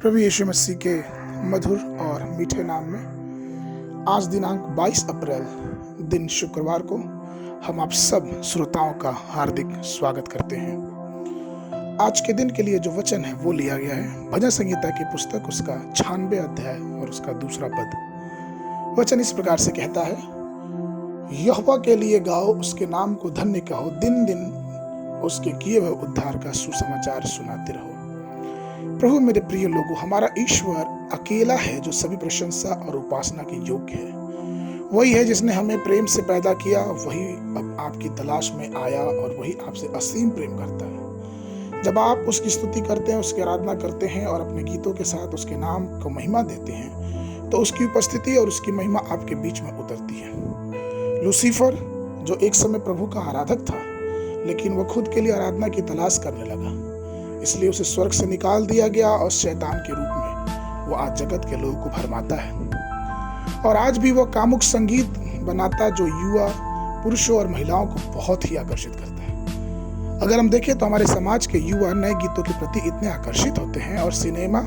प्रभु यीशु मसीह के मधुर और मीठे नाम में आज दिनांक 22 अप्रैल दिन शुक्रवार को हम आप सब श्रोताओं का हार्दिक स्वागत करते हैं। आज के दिन के लिए जो वचन है वो लिया गया है भजन संहिता की पुस्तक उसका 96 अध्याय और उसका दूसरा पद। वचन इस प्रकार से कहता है, यहोवा के लिए गाओ, उसके नाम को धन्य कहो, दिन दिन उसके किए हुए उद्धार का सुसमाचार सुनाते रहो। प्रभु मेरे प्रिय लोगों, हमारा ईश्वर अकेला है जो सभी प्रशंसा और उपासना के योग्य है। वही है जिसने हमें प्रेम से पैदा किया, वही अब आपकी तलाश में आया और वही आपसे असीम प्रेम करता है। जब आप उसकी स्तुति करते हैं, उसकी आराधना करते हैं और अपने गीतों के साथ उसके नाम को महिमा देते हैं, तो उसकी उपस्थिति और उसकी महिमा आपके बीच में उतरती है। लूसीफर जो एक समय प्रभु का आराधक था, लेकिन वह खुद के लिए आराधना की तलाश करने लगा, इसलिए उसे स्वर्ग से निकाल दिया गया और शैतान के रूप में वो आज जगत के लोगों को भरमाता है। और आज भी वो कामुक संगीत बनाता जो युवा पुरुषों और महिलाओं को बहुत ही आकर्षित करता है। अगर हम देखें तो हमारे समाज के युवा नए गीतों के प्रति इतने आकर्षित होते हैं और सिनेमा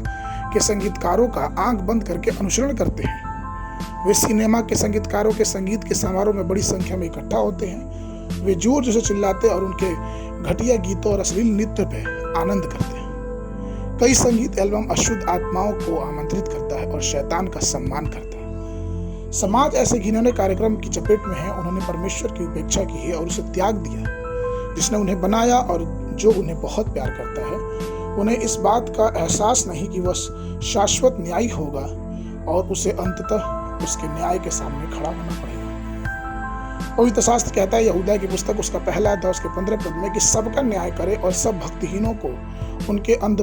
के संगीतकारों का आंख बंद करके अनुसरण करते हैं। वे सिनेमा के संगीतकारों के संगीत के समारोह में बड़ी संख्या में इकट्ठा होते हैं। वे जोर जोर से चिल्लाते और उनके घटिया गीतों और अश्लील नृत्य पे आनंद करते हैं। कई संगीत एल्बम अशुद्ध आत्माओं को आमंत्रित करता है और शैतान का सम्मान करता है। समाज ऐसे घिनौने कार्यक्रम की चपेट में है। उन्होंने परमेश्वर की उपेक्षा की है और उसे त्याग दिया जिसने उन्हें बनाया और जो उन्हें बहुत प्यार करता है। उन्हें इस बात का एहसास नहीं कि वह शाश्वत न्यायी होगा और उसे अंततः उसके न्याय के सामने खड़ा होना पड़ेगा। पवित्र शास्त्र कहता है, यहूदा की पुस्तक उसका पहला अध्याय उसके 15 पद में, कि सबका न्याय करे और सब भक्तिहीनों को उनके अंध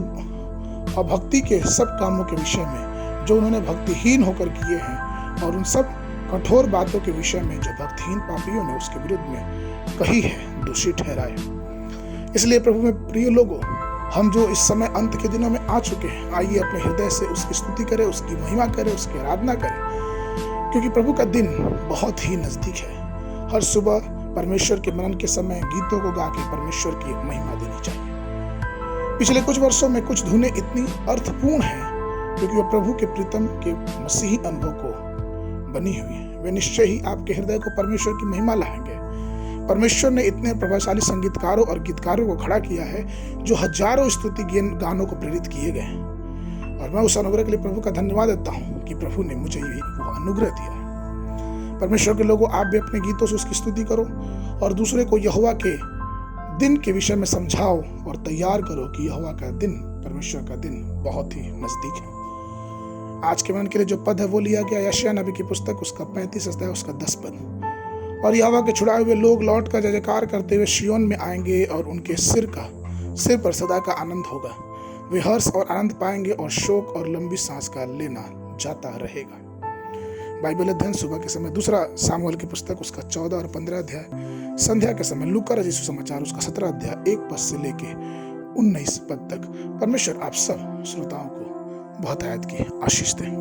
और भक्ति के सब कामों के विषय में जो उन्होंने भक्तिहीन होकर किए हैं और उन सब कठोर बातों के विषय में जो भक्तिहीन पापियों ने उसके विरुद्ध में कही है, दोषी ठहराए। इसलिए प्रभु में प्रिय लोगों, हम जो इस समय अंत के दिनों में आ चुके हैं, आइए अपने हृदय से उसकी स्तुति करें, उसकी महिमा करें, उसकी आराधना करें, क्योंकि प्रभु का दिन बहुत ही नजदीक है। हर सुबह परमेश्वर के मनन के समय गीतों को गा के परमेश्वर की महिमा देनी चाहिए। पिछले कुछ वर्षों में कुछ धुनें इतनी अर्थपूर्ण हैं क्योंकि वह प्रभु के प्रीतम के मसीही अनुभव को बनी हुई है। वे निश्चय ही आपके हृदय को परमेश्वर की महिमा लाएंगे। परमेश्वर ने इतने प्रभावशाली संगीतकारों और गीतकारों को खड़ा किया है जो हजारों स्तुति गानों को प्रेरित किए गए हैं। और मैं उस अनुग्रह के लिए प्रभु का धन्यवाद देता हूँ कि प्रभु ने मुझे वो अनुग्रह दिया है। परमेश्वर के लोगों, आप भी अपने गीतों से उसकी स्तुति करो और दूसरे को यहोवा के दिन के विषय में समझाओ और तैयार करो कि यहोवा का दिन, परमेश्वर का दिन बहुत ही नजदीक है। आज के मन के लिए जो पद है वो लिया गया यशायाह नबी की पुस्तक उसका 35 अध्याय उसका 10 पद। और यहोवा के छुड़ाए हुए लोग लौट कर जय जयकार करते हुए सिय्योन में आएंगे और उनके सिर पर सदा का आनंद होगा। वे हर्ष और आनंद पाएंगे और शोक और लंबी सांस का लेना जाता रहेगा। बाइबल अध्ययन सुबह के समय दूसरा सामुएल की पुस्तक उसका 14 और 15 अध्याय, संध्या के समय लूका रचित सुसमाचार उसका 17 अध्याय 1 पद से लेके 19 पद तक। परमेश्वर आप सब श्रोताओं को बहुत आयत की आशीष दें।